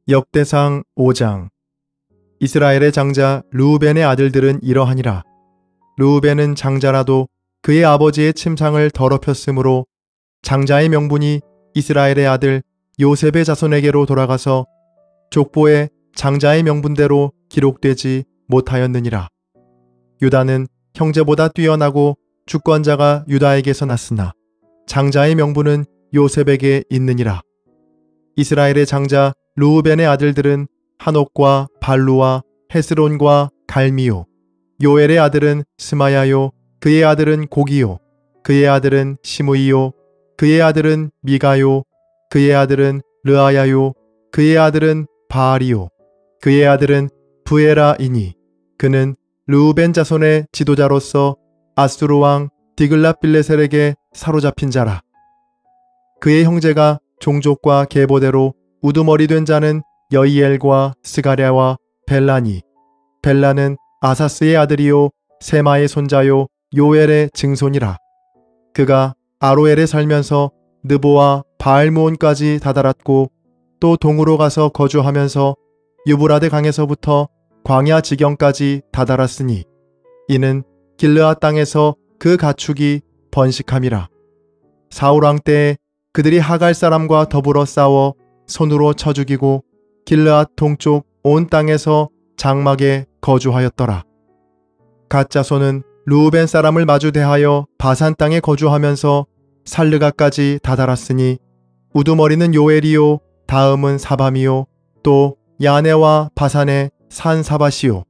역대상 5장. 이스라엘의 장자 르우벤의 아들들은 이러하니라. 르우벤은 장자라도 그의 아버지의 침상을 더럽혔으므로 장자의 명분이 이스라엘의 아들 요셉의 자손에게로 돌아가서 족보에 장자의 명분대로 기록되지 못하였느니라. 유다는 형제보다 뛰어나고 주권자가 유다에게서 났으나 장자의 명분은 요셉에게 있느니라. 이스라엘의 장자 르우벤의 아들들은 한옥과 발루와 헤스론과 갈미요. 요엘의 아들은 스마야요. 그의 아들은 고기요. 그의 아들은 시므이요. 그의 아들은 미가요. 그의 아들은 르아야요. 그의 아들은 바알이요. 그의 아들은 부에라이니 그는 르우벤 자손의 지도자로서 아수르 왕 디글랏빌레셀에게 사로잡힌 자라. 그의 형제가 종족과 계보대로 우두머리 된 자는 여이엘과 스가랴와 벨라니. 벨라는 아사스의 아들이요 세마의 손자요 요엘의 증손이라. 그가 아로엘에 살면서 느보와 바알무온까지 다다랐고 또 동으로 가서 거주하면서 유브라데 강에서부터 광야 지경까지 다다랐으니 이는 길르앗 땅에서 그 가축이 번식함이라. 사울 왕 때에 그들이 하갈 사람과 더불어 싸워 손으로 쳐 죽이고 길르앗 동쪽 온 땅에서 장막에 거주하였더라. 갓 자손은 르우벤 사람을 마주 대하여 바산 땅에 거주하면서 살르가까지 다다랐으니 우두머리는 요엘이요 다음은 사밤이요 또 야네와 바산의 산 사바시요.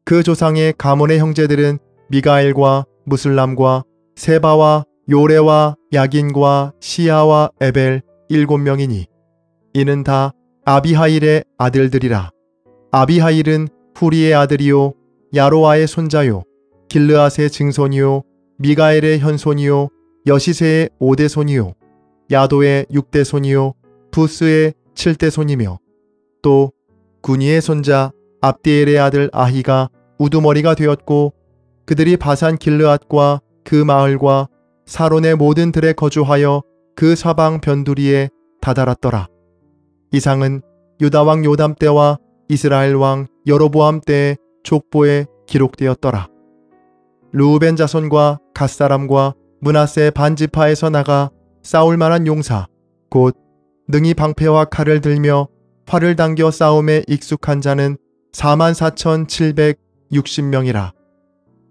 그 조상의 가문의 형제들은 미가엘과 무슬람과 세바와 요레와 야긴과 시야와 에벨 7명이니 이는 다 아비하일의 아들들이라. 아비하일은 후리의 아들이요 야로아의 손자요 길르앗의 증손이요 미가엘의 현손이요 여시세의 5대 손이요 야도의 6대 손이요 부스의 7대 손이며 또 구니의 손자 압디엘의 아들 아히가 우두머리가 되었고 그들이 바산 길르앗과 그 마을과 사론의 모든 들에 거주하여 그 사방 변두리에 다다랐더라. 이상은 유다 왕 요담 때와 이스라엘 왕 여로보암 때의 족보에 기록되었더라. 르우벤 자손과 갓사람과 므낫세 반지파에서 나가 싸울 만한 용사 곧 능히 방패와 칼을 들며 활을 당겨 싸움에 익숙한 자는 44,760명이라.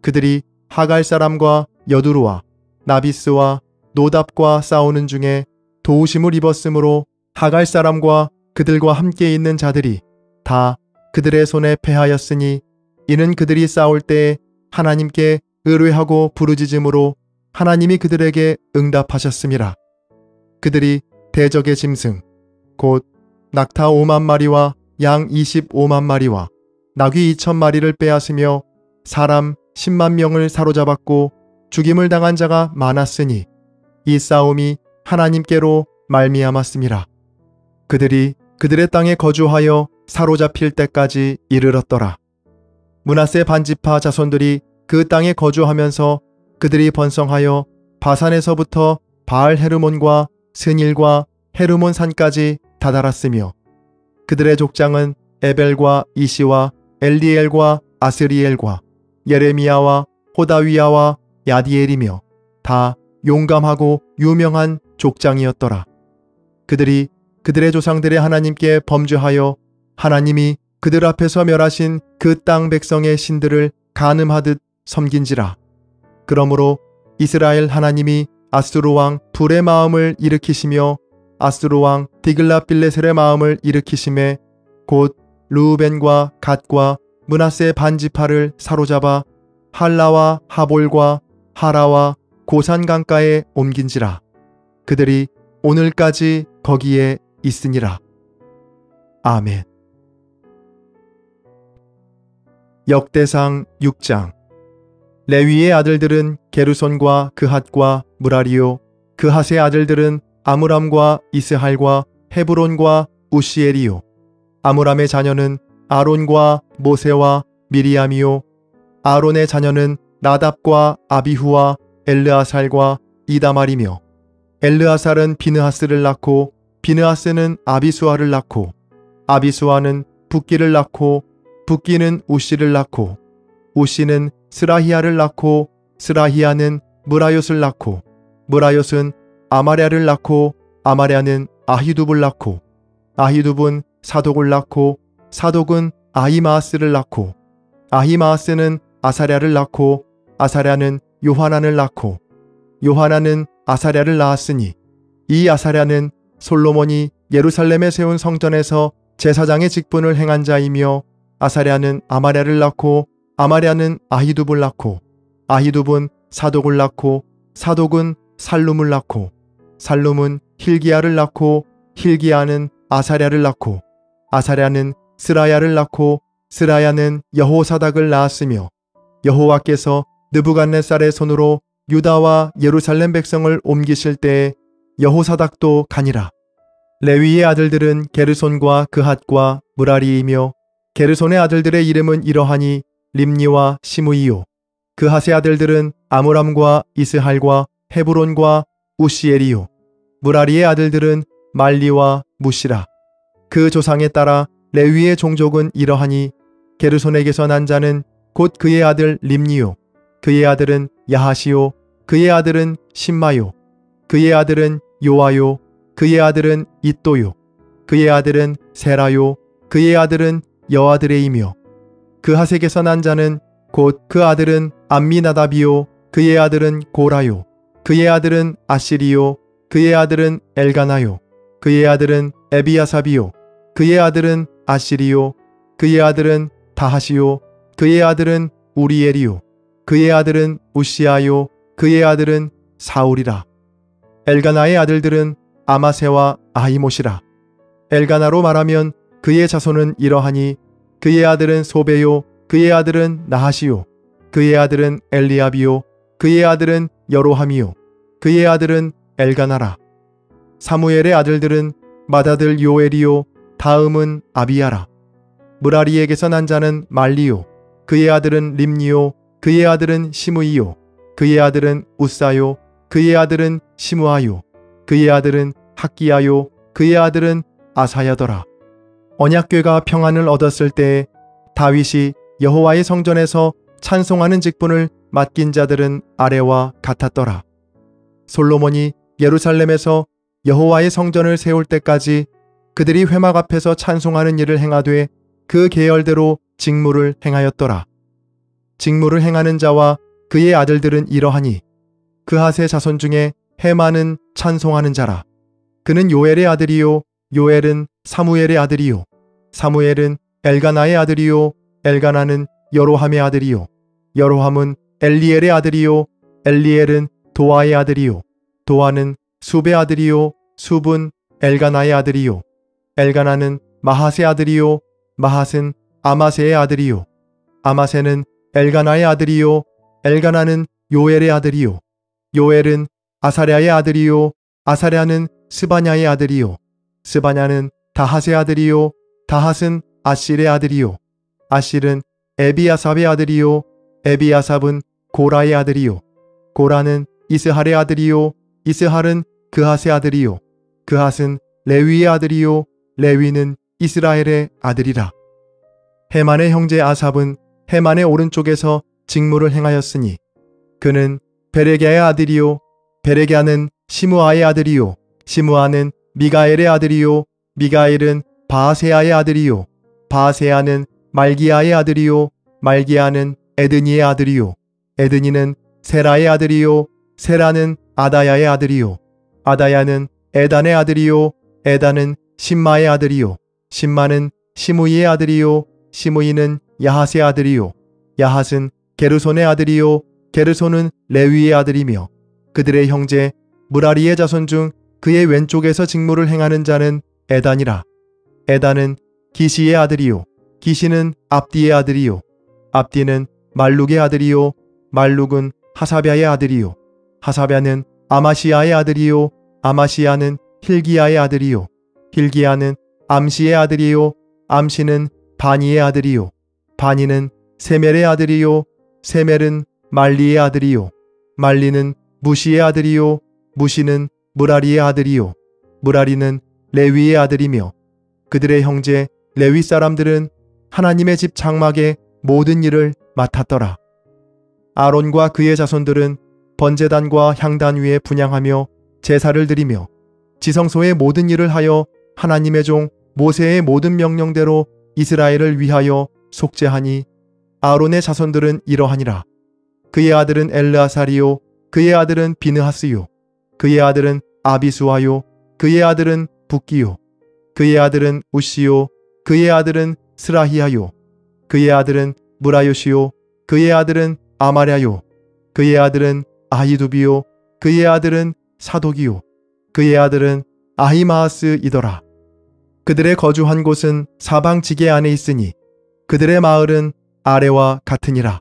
그들이 하갈 사람과 여두루와 나비스와 노답과 싸우는 중에 도우심을 입었으므로 하갈 사람과 그들과 함께 있는 자들이 다 그들의 손에 패하였으니 이는 그들이 싸울 때에 하나님께 의뢰하고 부르짖음으로 하나님이 그들에게 응답하셨음이라. 그들이 대적의 짐승 곧 낙타 5만 마리와 양 25만 마리와 나귀 2천 마리를 빼앗으며 사람 10만 명을 사로잡았고 죽임을 당한 자가 많았으니 이 싸움이 하나님께로 말미암았음이라. 그들이 그들의 땅에 거주하여 사로잡힐 때까지 이르렀더라. 므낫세 반지파 자손들이 그 땅에 거주하면서 그들이 번성하여 바산에서부터 바알 헤르몬과 스닐과 헤르몬 산까지 다다랐으며 그들의 족장은 에벨과 이시와 엘리엘과 아스리엘과 예레미야와 호다위야와 야디엘이며 다 용감하고 유명한 족장이었더라. 그들이 그들의 조상들의 하나님께 범죄하여 하나님이 그들 앞에서 멸하신 그 땅 백성의 신들을 간음하듯 섬긴지라. 그러므로 이스라엘 하나님이 아수르 왕 불의 마음을 일으키시며 아수르 왕 디글랏빌레셀의 마음을 일으키심에 곧 르우벤과 갓과 므낫세 반지파를 사로잡아 할라와 하볼과 하라와 고산 강가에 옮긴지라. 그들이 오늘까지 거기에 있으니라. 아멘. 역대상 6장. 레위의 아들들은 게르손과 그핫과 무라리요. 그핫의 아들들은 아므람과 이스할과 헤브론과 우시엘이요. 아므람의 자녀는 아론과 모세와 미리암이요. 아론의 자녀는 나답과 아비후와 엘르아살과 이다말이며 엘르아살은 비느하스를 낳고 비느하스는 아비수아를 낳고 아비수아는 붓기를 낳고 붓기는 우시를 낳고 우시는 스라히야를 낳고 스라히야는 무라옅을 낳고 무라옅은 아마랴를 낳고 아마랴는 아히둡을 낳고 아히둡은 사독을 낳고 사독은 아히마아스를 낳고 아히마아스는 아사랴를 낳고 아사랴는 요하난을 낳고 요하난은 아사랴를 낳았으니 이 아사랴는 솔로몬이 예루살렘에 세운 성전에서 제사장의 직분을 행한 자이며 아사랴는 아마랴를 낳고 아마랴는 아히둡을 낳고 아히둡은 사독을 낳고 사독은 살룸을 낳고 살룸은 힐기야를 낳고 힐기야는 아사랴를 낳고 아사랴는 스라야를 낳고 스라야는 여호사닥을 낳았으며 여호와께서 느부갓네살의 손으로 유다와 예루살렘 백성을 옮기실 때에 여호사닥도 가니라. 레위의 아들들은 게르손과 그핫과 무라리이며 게르손의 아들들의 이름은 이러하니 림니와 시므이요. 그핫의 아들들은 아므람과 이스할과 헤브론과 우시엘이요. 무라리의 아들들은 말리와 무시라. 그 조상에 따라 레위의 종족은 이러하니 게르손에게서 난 자는 곧 그의 아들 림니요. 그의 아들은 야하시요. 그의 아들은 심마요. 그의 아들은 요아요. 그의 아들은 잇도요. 그의 아들은 세라요. 그의 아들은 여아드레이며 그핫에게서 난 자는 곧 그 아들은 암미나답이요. 그의 아들은 고라요. 그의 아들은 아시리요. 그의 아들은 엘가나요. 그의 아들은 에비아삽이요. 그의 아들은 아시리요. 그의 아들은 다하시요. 그의 아들은 우리엘이요. 그의 아들은 우시아요. 그의 아들은 사울이라. 엘가나의 아들들은 아마세와 아히못이라. 엘가나로 말하면 그의 자손은 이러하니 그의 아들은 소베요. 그의 아들은 나하시요. 그의 아들은 엘리압이요. 그의 아들은 여로함이요. 그의 아들은 엘가나라. 사무엘의 아들들은 맏아들 요엘이요. 다음은 아비야라. 무라리에게서 난 자는 말리요. 그의 아들은 림니요. 그의 아들은 시므이요. 그의 아들은 우사요. 그의 아들은 시므아요. 그의 아들은 학기야요. 그의 아들은 아사야더라. 언약궤가 평안을 얻었을 때에 다윗이 여호와의 성전에서 찬송하는 직분을 맡긴 자들은 아래와 같았더라. 솔로몬이 예루살렘에서 여호와의 성전을 세울 때까지 그들이 회막 앞에서 찬송하는 일을 행하되 그 계열대로 직무를 행하였더라. 직무를 행하는 자와 그의 아들들은 이러하니 그핫의 자손 중에 헤만은 찬송하는 자라. 그는 요엘의 아들이요. 요엘은 사무엘의 아들이요. 사무엘은 엘가나의 아들이요. 엘가나는 여로함의 아들이요. 여로함은 엘리엘의 아들이요. 엘리엘은 도아의 아들이요. 도아는 숲의 아들이요. 숲은 엘가나의 아들이요. 엘가나는 마핫의 아들이요. 마핫은 아마세의 아들이요. 아마세는 엘가나의 아들이요. 엘가나는 요엘의 아들이요. 요엘은 아사랴의 아들이요. 아사랴는 스바냐의 아들이요. 스바냐는 다핫의 아들이요. 다핫은 아실의 아들이요. 아실은 에비아삽의 아들이요. 에비아삽은 고라의 아들이요. 고라는 이스할의 아들이요. 이스할은 그핫의 아들이요. 그핫은 레위의 아들이요. 레위는 이스라엘의 아들이라. 헤만의 형제 아삽은 헤만의 오른쪽에서 직무를 행하였으니 그는 베레갸의 아들이요. 베레갸는 시므아의 아들이요. 시므아는 미가엘의 아들이요. 미가엘은 바아세아의 아들이요. 바아세아는 말기야의 아들이요. 말기야는 에드니의 아들이요. 에드니는 세라의 아들이요. 세라는 아다야의 아들이요. 아다야는 에단의 아들이요. 에단은 심마의 아들이요. 심마는 시므이의 아들이요. 시므이는 야핫의 아들이요. 야핫은 게르손의 아들이요. 게르손은 레위의 아들이며 그들의 형제 무라리의 자손 중 그의 왼쪽에서 직무를 행하는 자는 에단이라. 에단은 기시의 아들이요. 기시는 압디의 아들이요. 압디는 말룩의 아들이요. 말룩은 하사랴의 아들이요. 하사랴는 아마시아의 아들이요. 아마시아는 힐기야의 아들이요. 힐기야는 암시의 아들이요. 암시는 바니의 아들이요. 바니는 세멜의 아들이요. 세멜은 말리의 아들이요. 말리는 무시의 아들이요. 무시는 무라리의 아들이요. 무라리는 레위의 아들이며 그들의 형제 레위 사람들은 하나님의 집 장막의 모든 일을 맡았더라. 아론과 그의 자손들은 번제단과 향단 위에 분향하며 제사를 드리며 지성소의 모든 일을 하여 하나님의 종 모세의 모든 명령대로 이스라엘을 위하여 속죄하니 아론의 자손들은 이러하니라. 그의 아들은 엘르아사리요, 그의 아들은 비느하스요, 그의 아들은 아비수아요, 그의 아들은 붓기요, 그의 아들은 우시요, 그의 아들은 스라히야요, 그의 아들은 무라요시요, 그의 아들은 아마랴요, 그의 아들은 아히두비요, 그의 아들은 사독이요, 그의 아들은 아히마아스이더라. 그들의 거주한 곳은 사방 지계 안에 있으니 그들의 마을은 아래와 같으니라.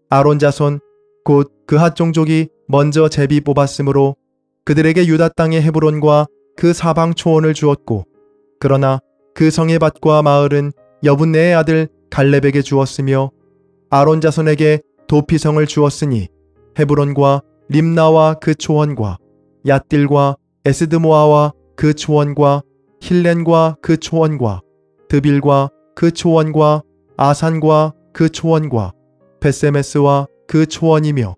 아론 자손 곧 그핫 종족이 먼저 제비 뽑았으므로 그들에게 유다 땅의 헤브론과 그 사방 초원을 주었고, 그러나 그 성의 밭과 마을은 여분네의 아들 갈렙에게 주었으며 아론 자손에게 도피성을 주었으니 헤브론과 림나와 그 초원과 얏딜과 에스드모아와 그 초원과 힐렌과 그 초원과 드빌과 그 초원과 아산과 그 초원과 베세메스와 그 초원이며,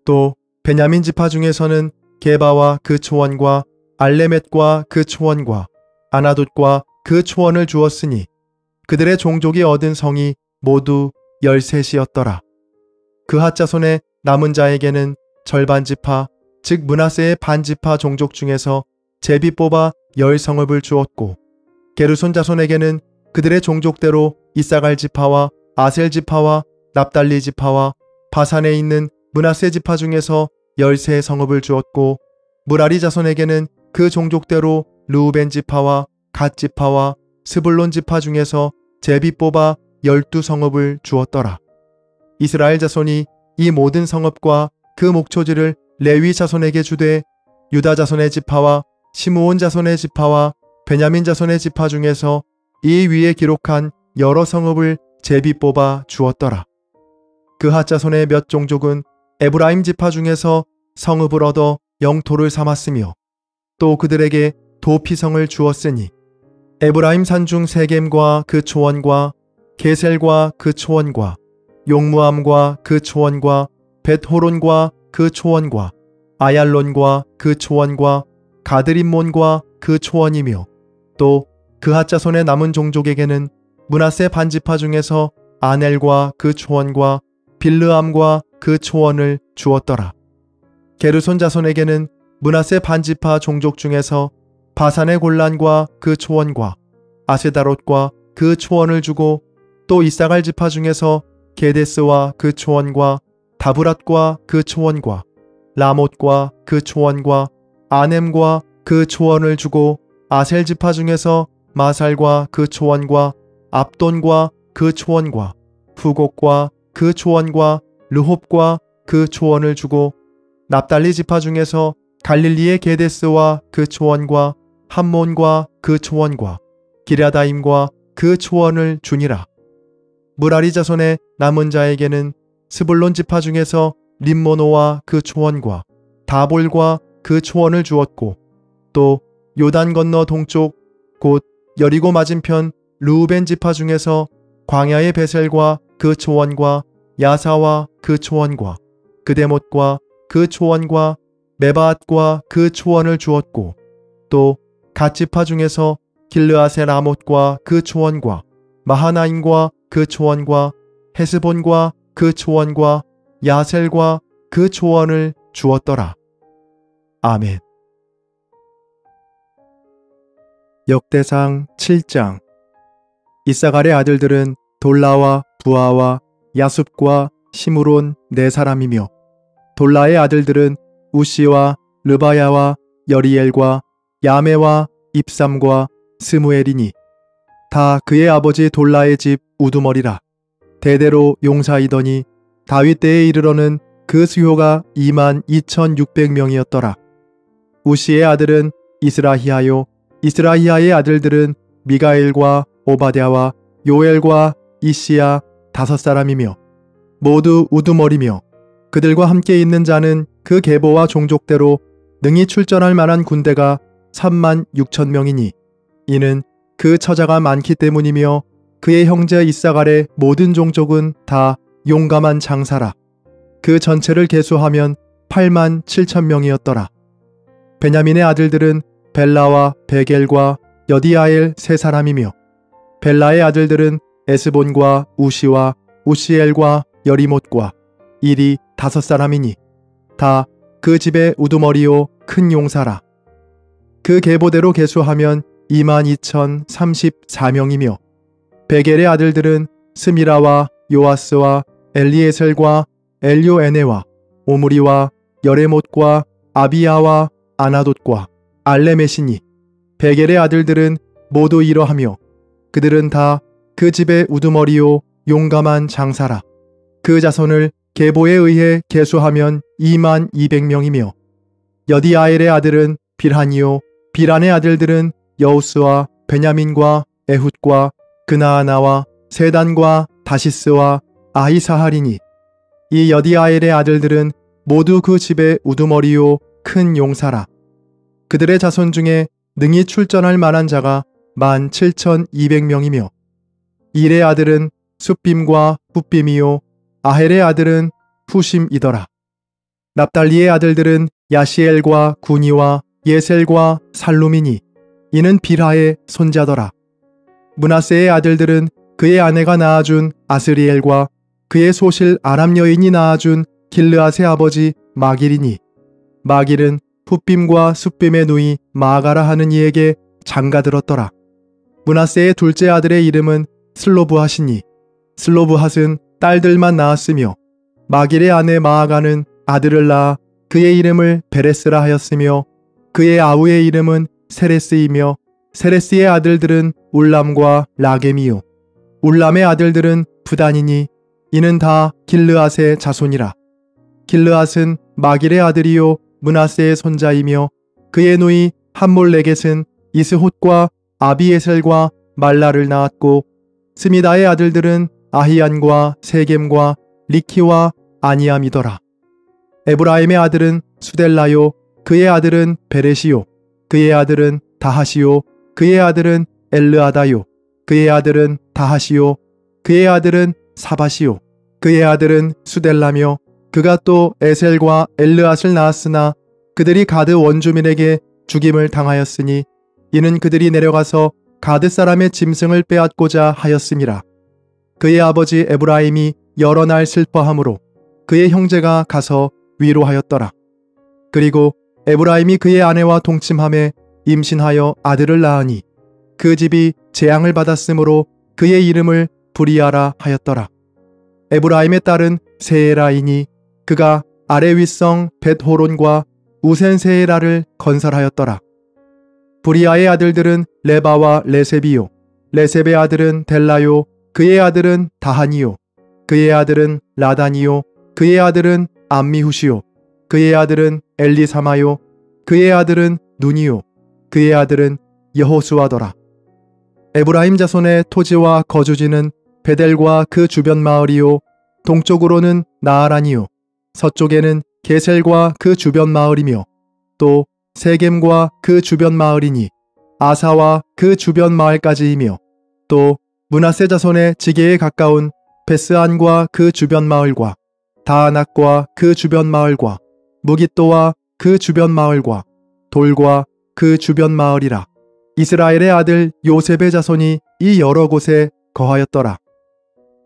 또 베냐민 지파 중에서는 게바와 그 초원과 알레멧과 그 초원과 아나돗과 그 초원을 주었으니 그들의 종족이 얻은 성이 모두 13이었더라. 그핫 자손의 남은 자에게는 절반 지파, 즉 므낫세의 반 지파 종족 중에서 제비 뽑아 10성읍을 주었고, 게르손 자손에게는 그들의 종족대로 이사갈 지파와 아셀 지파와 납달리 지파와 바산에 있는 므낫세 지파 중에서 13성읍을 주었고, 무라리 자손에게는 그 종족대로 르우벤 지파와 갓 지파와 스불론 지파 중에서 제비 뽑아 12성읍을 주었더라. 이스라엘 자손이 이 모든 성읍과 그 목초지를 레위 자손에게 주되 유다 자손의 지파와 시므온 자손의 지파와 베냐민 자손의 지파 중에서 이 위에 기록한 여러 성읍을 제비 뽑아 주었더라. 그핫 자손의 몇 종족은 에브라임 지파 중에서 성읍을 얻어 영토를 삼았으며 또 그들에게 도피성을 주었으니 에브라임 산중 세겜과 그 초원과 게셀과 그 초원과 용무암과 그 초원과 벳호론과 그 초원과 아얄론과 그 초원과 가드림몬과 그 초원이며, 또 그핫 자손의 남은 종족에게는 므낫세 반지파 중에서 아넬과 그 초원과 빌르암과 그 초원을 주었더라. 게르손 자손에게는 므낫세 반지파 종족 중에서 바산의 골란과 그 초원과 아세다롯과 그 초원을 주고, 또 이사갈 지파 중에서 게데스와 그 초원과 다브랏과 그 초원과 라못과 그 초원과 아넴과 그 초원을 주고, 아셀 지파 중에서 마살과 그 초원과 압돈과 그 초원과 후곡과 그 초원과 르홉과 그 초원을 주고, 납달리 지파 중에서 갈릴리의 게데스와 그 초원과 함몬과 그 초원과 기랴다임과 그 초원을 주니라. 무라리 자손의 남은 자에게는 스불론 지파 중에서 림모노와 그 초원과 다볼과 그 초원을 주었고, 또 요단 건너 동쪽 곧 여리고 맞은편 르우벤 지파 중에서 광야의 베셀과 그 초원과 야사와 그 초원과 그데못과 그 초원과 메바앗과 그 초원을 주었고, 또 갓 지파 중에서 길르앗의 라못과 그 초원과 마하나임과 그 초원과 헤스본과 그 초원과 야셀과 그 초원을 주었더라. 아멘. 역대상 7장. 이사갈의 아들들은 돌라와 부아와 야숲과 시므론 4사람이며, 돌라의 아들들은 우시와 르바야와 여리엘과 야메와 입삼과 스무엘이니 다 그의 아버지 돌라의 집 우두머리라. 대대로 용사이더니 다윗 때에 이르러는 그 수효가 22,600명이었더라. 우시의 아들은 이스라히야요, 이스라히야의 아들들은 미가엘과 오바댜와 요엘과 이시야 5사람이며 모두 우두머리며, 그들과 함께 있는 자는 그 계보와 종족대로 능히 출전할 만한 군대가 36,000명이니 이는 그 처자가 많기 때문이며 그의 형제 이사갈의 모든 종족은 다 용감한 장사라. 그 전체를 계수하면 8만 7천 명이었더라. 베냐민의 아들들은 벨라와 베겔과 여디아엘 세 사람이며 벨라의 아들들은 에스본과 우시와 우시엘과 여리못과 일이 5사람이니 다 그 집의 우두머리요 큰 용사라. 그 계보대로 계수하면 22,034명이며 베겔의 아들들은 스미라와 요아스와 엘리에셀과 엘요에네와 오므리와 여레못과 아비야와 아나돗과 알레메시니 베겔의 아들들은 모두 이러하며 그들은 다 그 집의 우두머리요 용감한 장사라. 그 자손을 계보에 의해 계수하면 22,200명이며 여디아엘의 아들은 빌한이요 빌한의 아들들은 여우스와 베냐민과 에훗과 그나아나와 세단과 다시스와 아히사할이니 이 여디아엘의 아들들은 모두 그 집의 우두머리요 큰 용사라. 그들의 자손 중에 능히 출전할 만한 자가 17,200명이며 일의 아들은 숫빔과 훗빔이요 아헬의 아들은 후심이더라. 납달리의 아들들은 야시엘과 구니와 예셀과 살루미니 이는 빌하의 손자더라. 므낫세의 아들들은 그의 아내가 낳아준 아스리엘과 그의 소실 아람 여인이 낳아준 길르앗의 아버지 마길이니 마길은 훗빔과 숫빔의 누이 마가라 하는 이에게 장가들었더라. 므낫세의 둘째 아들의 이름은 슬로브핫이니 슬로브핫은 딸들만 낳았으며 마길의 아내 마아가는 아들을 낳아 그의 이름을 베레스라 하였으며 그의 아우의 이름은 세레스이며 세레스의 아들들은 울람과 라겜이요 울람의 아들들은 부단이니 이는 다 길르앗의 자손이라. 길르앗은 마길의 아들이요 므낫세의 손자이며 그의 누이 함몰레겟은 이스홑과 아비에셀과 말라를 낳았고 스미다의 아들들은 아히안과 세겜과 리키와 아니암이더라. 에브라임의 아들은 수델라요 그의 아들은 베레시요 그의 아들은 다하시요 그의 아들은 엘르아다요 그의 아들은 다하시요 그의 아들은 사바시요 그의 아들은 수델라며 그가 또 에셀과 엘르앗을 낳았으나 그들이 가드 원주민에게 죽임을 당하였으니 이는 그들이 내려가서 가드 사람의 짐승을 빼앗고자 하였음이라. 그의 아버지 에브라임이 여러 날 슬퍼하므로 그의 형제가 가서 위로하였더라. 그리고 에브라임이 그의 아내와 동침함에 임신하여 아들을 낳으니 그 집이 재앙을 받았으므로 그의 이름을 브리아라 하였더라. 에브라임의 딸은 세에라이니 그가 아래 윗성 벳호론과 우센세에라를 건설하였더라. 브리아의 아들들은 레바와 레셉이요 레셉의 아들은 델라요 그의 아들은 다하니요 그의 아들은 라다니요 그의 아들은 암미후시요 그의 아들은 엘리사마요 그의 아들은 눈이요 그의 아들은 여호수아더라. 에브라임 자손의 토지와 거주지는 베델과 그 주변 마을이요 동쪽으로는 나아란이요 서쪽에는 게셀과 그 주변 마을이며 또 세겜과 그 주변 마을이니 아사와 그 주변 마을까지이며 또 므낫세 자손의 지게에 가까운 베스안과 그 주변 마을과 다아낙과 그 주변 마을과 무깃도와 그 주변 마을과 돌과 그 주변 마을이라. 이스라엘의 아들 요셉의 자손이 이 여러 곳에 거하였더라.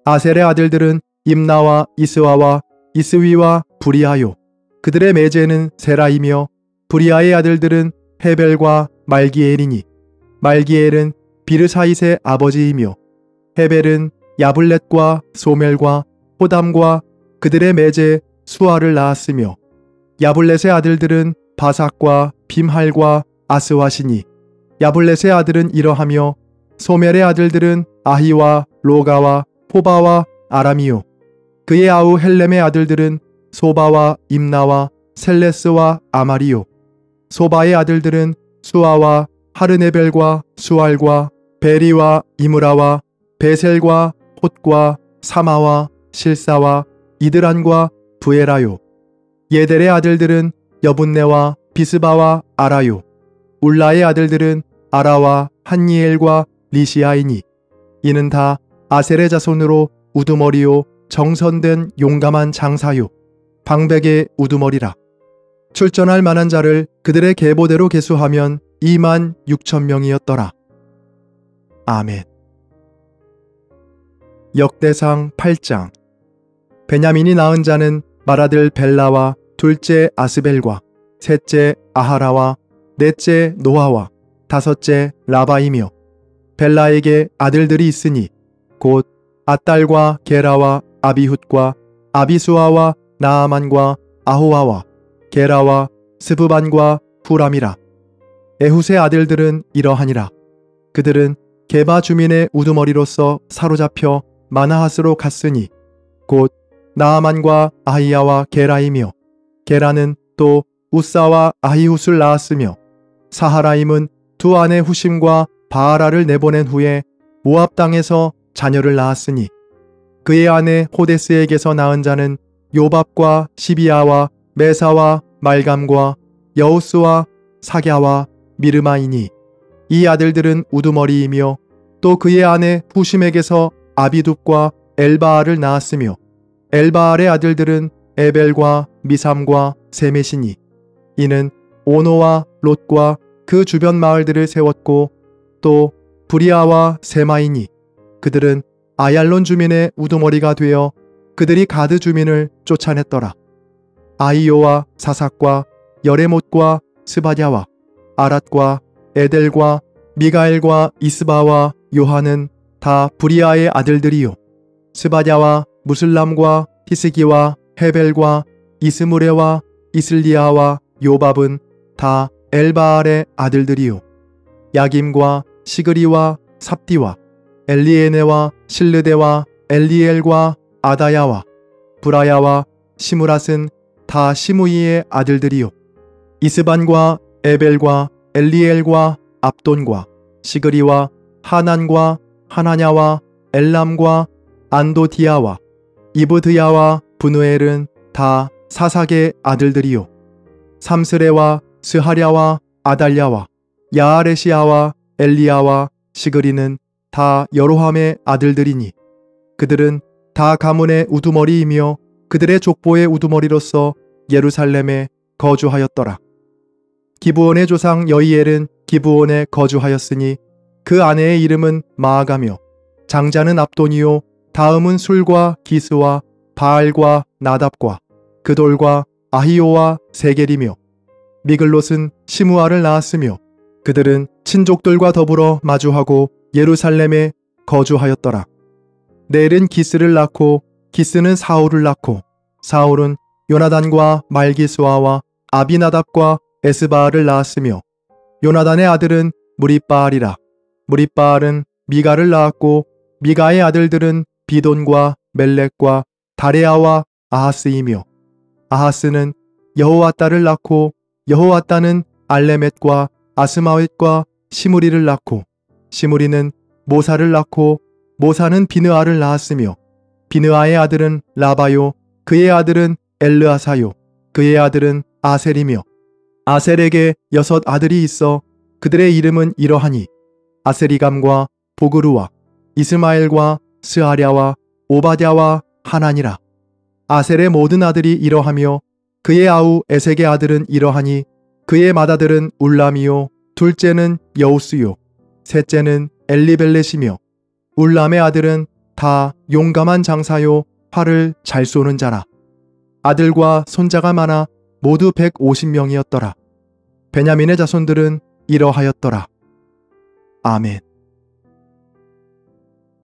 아셀의 아들들은 임나와 이스와와 이스위와 브리아요 그들의 매제는 세라이며 브리아의 아들들은 헤벨과 말기엘이니 말기엘은 비르사잇의 아버지이며 헤벨은 야블렛과 소멜과 호담과 그들의 매제 수아를 낳았으며 야블렛의 아들들은 바삭과 빔할과 아스와시니 야블렛의 아들은 이러하며 소멜의 아들들은 아히와 로가와 포바와 아람이요 그의 아우 헬렘의 아들들은 소바와 임나와 셀레스와 아마리요 소바의 아들들은 수아와 하르네벨과 수알과 베리와 이므라와 베셀과 톳과 사마와 실사와 이드란과 부에라요 예델의 아들들은 여분네와 비스바와 아라요 울라의 아들들은 아라와 한니엘과 리시아이니 이는 다 아셀의 자손으로 우두머리요 정선된 용감한 장사요 방백의 우두머리라. 출전할 만한 자를 그들의 계보대로 계수하면 2만 6천 명이었더라. 아멘. 역대상 8장. 베냐민이 낳은 자는 맏아들 벨라와 둘째 아스벨과 셋째 아하라와 넷째 노아와 다섯째 라바이며 벨라에게 아들들이 있으니 곧 앗달과 게라와 아비훗과 아비수아와 나아만과 아호아와 게라와 스브반과 후람이라. 에훗의 아들들은 이러하니라. 그들은 게바 주민의 우두머리로서 사로잡혀 마나핫으로 갔으니 곧 나아만과 아히야와 게라이며 게라는 또 우사와 아히훗을 낳았으며 사하라임은 두 아내 후심과 바하라를 내보낸 후에 모압 땅에서 자녀를 낳았으니 그의 아내 호데스에게서 낳은 자는 요밥과 시비아와 메사와 말감과 여우스와 사갸와 미르마이니 이 아들들은 우두머리이며 또 그의 아내 후심에게서 아비둡과 엘바알을 낳았으며 엘바알의 아들들은 에벨과 미삼과 세메시니 이는 오노와 롯과 그 주변 마을들을 세웠고 또 브리아와 세마이니 그들은 아얄론 주민의 우두머리가 되어 그들이 가드 주민을 쫓아냈더라. 아이요와 사삭과 여레못과 스바냐와 아랏과 에델과 미가엘과 이스바와 요한은 다 브리아의 아들들이요 스바냐와 무슬람과 히스기와 헤벨과 이스무레와 이슬리아와 요밥은 다 엘바알의 아들들이요 야김과 시그리와 삽디와 엘리에네와 실르데와 엘리엘과 아다야와 브라야와 시무랏은 다 시무이의 아들들이요 이스반과 에벨과 엘리엘과 압돈과 시그리와 하난과 하나냐와 엘람과 안도디아와 이브드야와 브누엘은 다 사삭의 아들들이요 삼스레와 스하랴와 아달랴와 야아레시아와 엘리야와 시그리는 다 여로함의 아들들이니 그들은 다 가문의 우두머리이며 그들의 족보의 우두머리로서 예루살렘에 거주하였더라. 기브온의 조상 여이엘은 기브온에 거주하였으니 그 아내의 이름은 마아가며 장자는 압돈이요 다음은 술과 기스와 바알과 나답과 그돌과 아히오와 세겔이며 미글롯은 시무아를 낳았으며 그들은 친족들과 더불어 마주하고 예루살렘에 거주하였더라. 넬은 기스를 낳고 기스는 사울을 낳고 사울은 요나단과 말기스와와 아비나답과 에스바알을 낳았으며 요나단의 아들은 무리바알이라. 무리바알은 미가를 낳았고 미가의 아들들은 비돈과 멜렉과 다레아와 아하스이며 아하스는 여호와따를 낳고 여호와따는 알레멧과 아스마웻과 시무리를 낳고 시무리는 모사를 낳고 모사는 비느아를 낳았으며 비느아의 아들은 라바요 그의 아들은 엘르아사요 그의 아들은 아셀이며 아셀에게 6 아들이 있어 그들의 이름은 이러하니 아세리감과 보그루와 이스마엘과 스하랴와 오바댜와 하나니라. 아셀의 모든 아들이 이러하며 그의 아우 에색의 아들은 이러하니 그의 맏아들은 울람이요 둘째는 여우스요 셋째는 엘리벨렛이며 울람의 아들은 다 용감한 장사요 활을 잘 쏘는 자라. 아들과 손자가 많아 모두 150명이었더라. 베냐민의 자손들은 이러하였더라. 아멘.